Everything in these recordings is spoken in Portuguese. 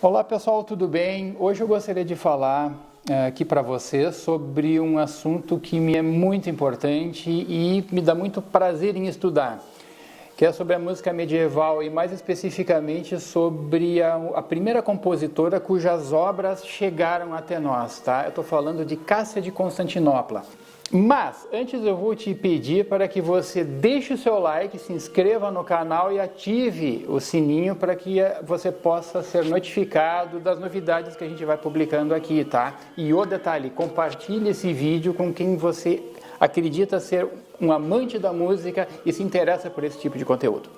Olá pessoal, tudo bem? Hoje eu gostaria de falar aqui para vocês sobre um assunto que me é muito importante e me dá muito prazer em estudar, que é sobre a música medieval e mais especificamente sobre a primeira compositora cujas obras chegaram até nós, tá? Eu estou falando de Cássia de Constantinopla. Mas, antes eu vou te pedir para que você deixe o seu like, se inscreva no canal e ative o sininho para que você possa ser notificado das novidades que a gente vai publicando aqui, tá? E o detalhe, compartilhe esse vídeo com quem você acredita ser um amante da música e se interessa por esse tipo de conteúdo.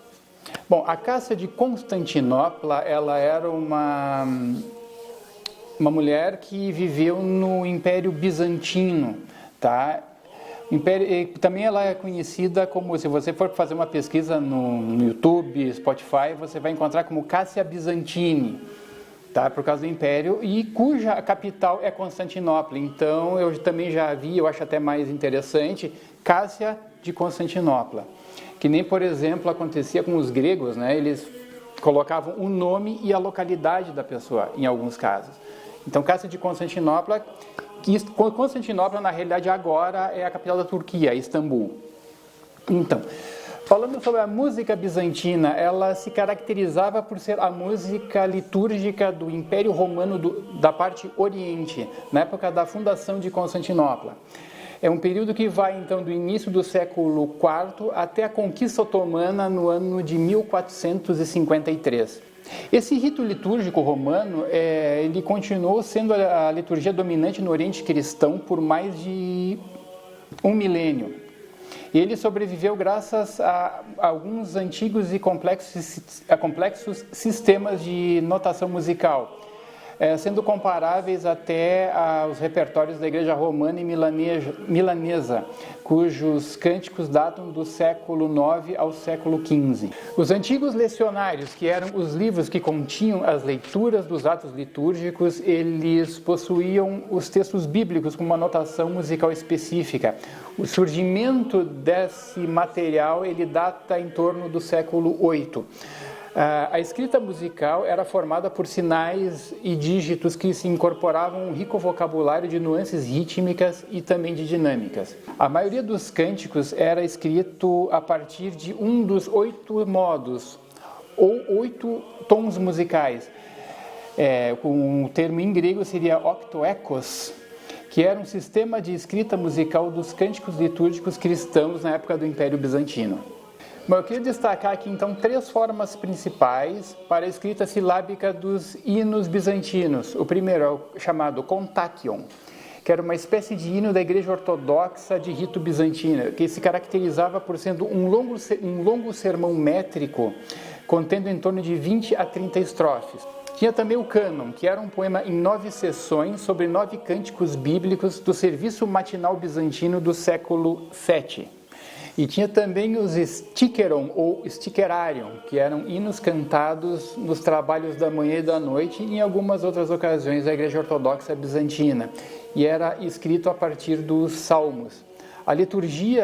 Bom, a Cássia de Constantinopla, ela era uma mulher que viveu no Império Bizantino, tá? Também ela é conhecida como, se você for fazer uma pesquisa no YouTube, Spotify, você vai encontrar como Cássia Bizantini, tá? Por causa do Império, e cuja capital é Constantinopla. Então eu também já vi, eu acho até mais interessante, Cássia de Constantinopla. Que nem, por exemplo, acontecia com os gregos, né? Eles colocavam o nome e a localidade da pessoa, em alguns casos. Então, Cássia de Constantinopla, Constantinopla, na realidade, agora é a capital da Turquia, Istambul. Então, falando sobre a música bizantina, ela se caracterizava por ser a música litúrgica do Império Romano da parte Oriente, na época da fundação de Constantinopla. É um período que vai, então, do início do século IV até a conquista otomana no ano de 1453. Esse rito litúrgico romano, ele continuou sendo a liturgia dominante no Oriente Cristão por mais de um milênio. Ele sobreviveu graças a alguns antigos e complexos sistemas de notação musical, sendo comparáveis até aos repertórios da Igreja Romana e Milanesa, cujos cânticos datam do século IX ao século XV. Os antigos lecionários, que eram os livros que continham as leituras dos atos litúrgicos, eles possuíam os textos bíblicos com uma notação musical específica. O surgimento desse material, ele data em torno do século VIII. A escrita musical era formada por sinais e dígitos que se incorporavam um rico vocabulário de nuances rítmicas e também de dinâmicas. A maioria dos cânticos era escrito a partir de um dos 8 modos, ou 8 tons musicais. Com o termo em grego seria octoekos, que era um sistema de escrita musical dos cânticos litúrgicos cristãos na época do Império Bizantino. Bom, eu queria destacar aqui então 3 formas principais para a escrita silábica dos hinos bizantinos. O primeiro é o chamado kontakion, que era uma espécie de hino da Igreja Ortodoxa de rito bizantino, que se caracterizava por sendo um longo sermão métrico, contendo em torno de 20 a 30 estrofes. Tinha também o cânon, que era um poema em 9 seções sobre 9 cânticos bíblicos do serviço matinal bizantino do século VII. E tinha também os stikeron ou stikerarion, que eram hinos cantados nos trabalhos da manhã e da noite e em algumas outras ocasiões da Igreja Ortodoxa Bizantina. E era escrito a partir dos salmos. A liturgia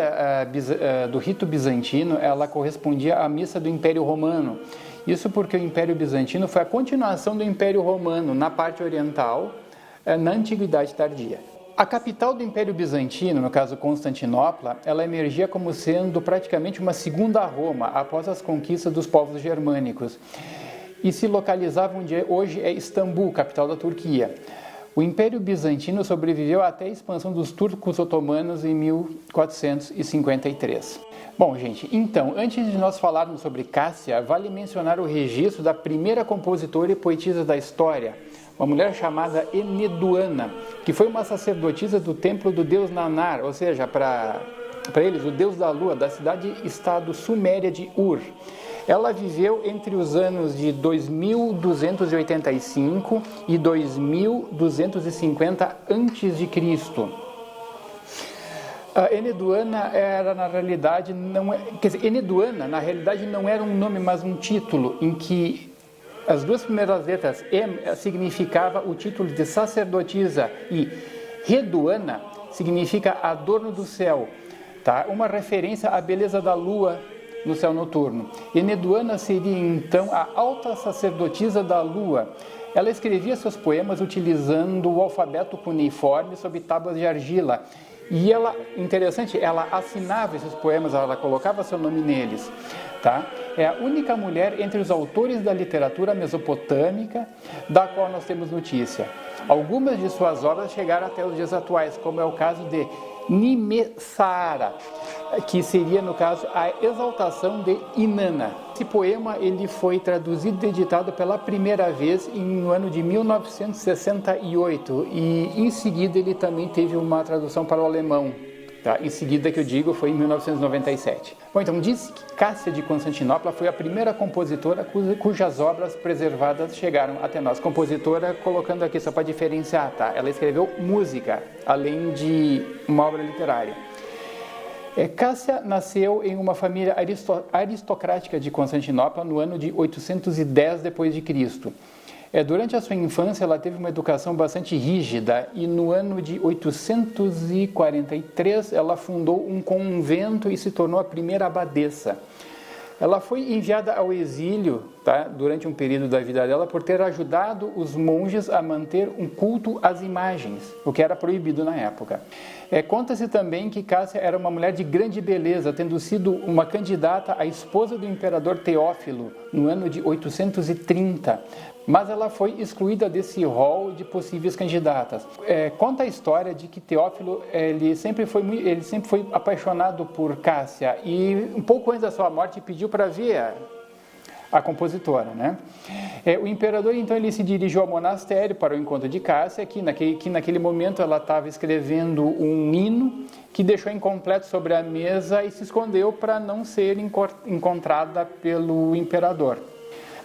do rito bizantino, ela correspondia à missa do Império Romano. Isso porque o Império Bizantino foi a continuação do Império Romano na parte oriental, na Antiguidade Tardia. A capital do Império Bizantino, no caso Constantinopla, ela emergia como sendo praticamente uma segunda Roma após as conquistas dos povos germânicos e se localizava onde hoje é Istambul, capital da Turquia. O Império Bizantino sobreviveu até a expansão dos turcos otomanos em 1453. Bom, gente, então, antes de nós falarmos sobre Cássia, vale mencionar o registro da primeira compositora e poetisa da história, uma mulher chamada Eneduana, que foi uma sacerdotisa do templo do deus Nanar, ou seja, para eles, o deus da lua, da cidade-estado suméria de Ur. Ela viveu entre os anos de 2285 e 2250 a.C. Eneduana era, na realidade, Eneduana, na realidade, não era um nome, mas um título, em que as 2 primeiras letras, M, significava o título de sacerdotisa e Reduana significa adorno do céu, tá? Uma referência à beleza da lua no céu noturno. Eneduana seria então a alta sacerdotisa da lua, Ela escrevia seus poemas utilizando o alfabeto cuneiforme sobre tábuas de argila. E ela, interessante, ela assinava esses poemas, ela colocava seu nome neles. Tá? É a única mulher entre os autores da literatura mesopotâmica da qual nós temos notícia. Algumas de suas obras chegaram até os dias atuais, como é o caso de Nimessara, que seria, no caso, a exaltação de Inanna. Esse poema ele foi traduzido e editado pela primeira vez no ano de 1968 e, em seguida, ele também teve uma tradução para o alemão. Tá? Em seguida, que eu digo, foi em 1997. Bom, então, diz que Cássia de Constantinopla foi a primeira compositora cujas obras preservadas chegaram até nós. Compositora, colocando aqui só para diferenciar, tá? Ela escreveu música, além de uma obra literária. Cássia nasceu em uma família aristocrática de Constantinopla no ano de 810 d.C. Durante a sua infância, ela teve uma educação bastante rígida e no ano de 843 ela fundou um convento e se tornou a primeira abadesa. Ela foi enviada ao exílio, tá, durante um período da vida dela por ter ajudado os monges a manter um culto às imagens, o que era proibido na época. Conta-se também que Cássia era uma mulher de grande beleza, tendo sido uma candidata à esposa do imperador Teófilo no ano de 830, mas ela foi excluída desse rol de possíveis candidatas. Conta a história de que Teófilo ele sempre foi apaixonado por Cássia e um pouco antes da sua morte pediu para ver a compositora, né? O imperador então ele se dirigiu ao monastério para o encontro de Cássia, que naquele momento ela estava escrevendo um hino que deixou incompleto sobre a mesa e se escondeu para não ser encontrada pelo imperador.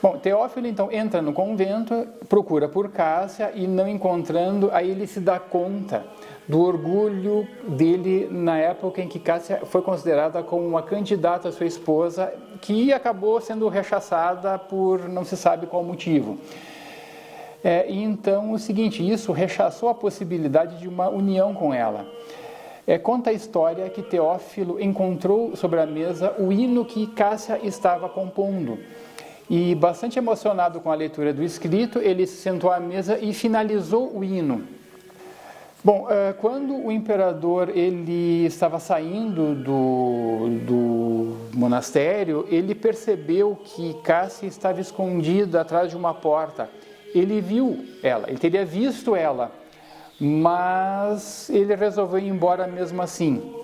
Bom, Teófilo então entra no convento, procura por Cássia e não encontrando, aí ele se dá conta do orgulho dele na época em que Cássia foi considerada como uma candidata à sua esposa, que acabou sendo rechaçada por não se sabe qual motivo. Então, o seguinte, isso rechaçou a possibilidade de uma união com ela. Conta a história que Teófilo encontrou sobre a mesa o hino que Cássia estava compondo. E, bastante emocionado com a leitura do escrito, ele se sentou à mesa e finalizou o hino. Bom, quando o imperador ele estava saindo do monastério, ele percebeu que Cássia estava escondida atrás de uma porta. Ele viu ela, ele teria visto ela, mas ele resolveu ir embora mesmo assim.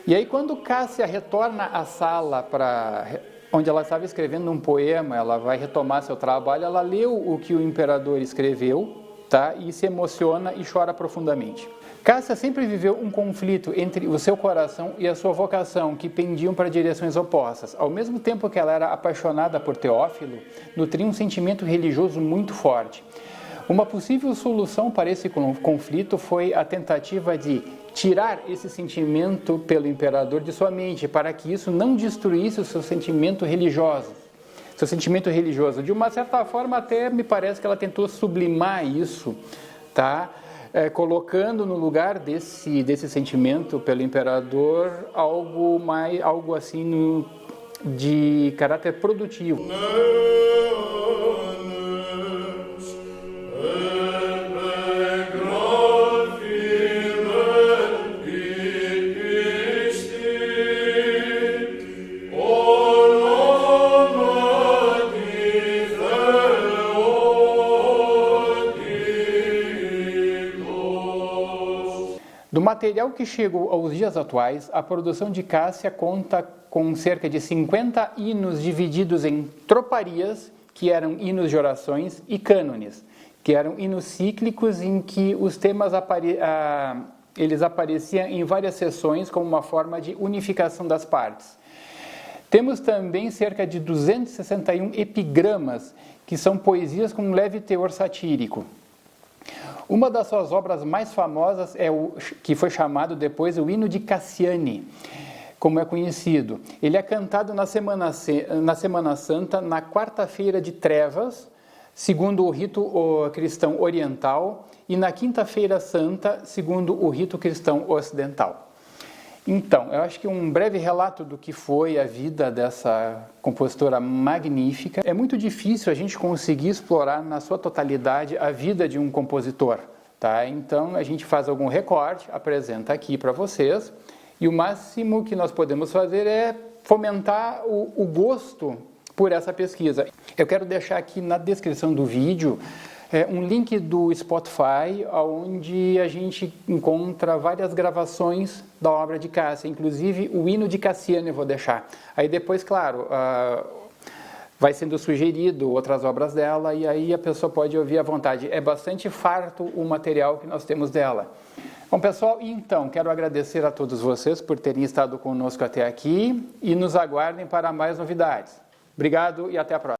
E aí, quando Cássia retorna à sala onde ela estava escrevendo um poema, ela vai retomar seu trabalho, ela leu o que o imperador escreveu, tá? E se emociona e chora profundamente. Cássia sempre viveu um conflito entre o seu coração e a sua vocação, que pendiam para direções opostas. Ao mesmo tempo que ela era apaixonada por Teófilo, nutria um sentimento religioso muito forte. Uma possível solução para esse conflito foi a tentativa de tirar esse sentimento pelo imperador de sua mente, para que isso não destruísse o seu sentimento religioso. De uma certa forma, até me parece que ela tentou sublimar isso, tá? Colocando no lugar desse sentimento pelo imperador algo assim de caráter produtivo. Do material que chegou aos dias atuais, a produção de Cássia conta com cerca de 50 hinos divididos em troparias, que eram hinos de orações, e cânones, que eram hinos cíclicos em que os temas eles apareciam em várias seções como uma forma de unificação das partes. Temos também cerca de 261 epigramas, que são poesias com um leve teor satírico. Uma das suas obras mais famosas é o que foi chamado depois o Hino de Cassiane, como é conhecido. Ele é cantado na Semana Santa, na quarta-feira de Trevas, segundo o rito cristão oriental, e na quinta-feira santa, segundo o rito cristão ocidental. Então, eu acho que um breve relato do que foi a vida dessa compositora magnífica. É muito difícil a gente conseguir explorar na sua totalidade a vida de um compositor, tá? Então, a gente faz algum recorte, apresenta aqui para vocês, e o máximo que nós podemos fazer é fomentar o gosto por essa pesquisa. Eu quero deixar aqui na descrição do vídeo um link do Spotify, onde a gente encontra várias gravações da obra de Cássia, inclusive o hino de Cassiane eu vou deixar. Aí depois, claro, vai sendo sugerido outras obras dela e aí a pessoa pode ouvir à vontade. É bastante farto o material que nós temos dela. Bom, pessoal, então, quero agradecer a todos vocês por terem estado conosco até aqui e nos aguardem para mais novidades. Obrigado e até a próxima.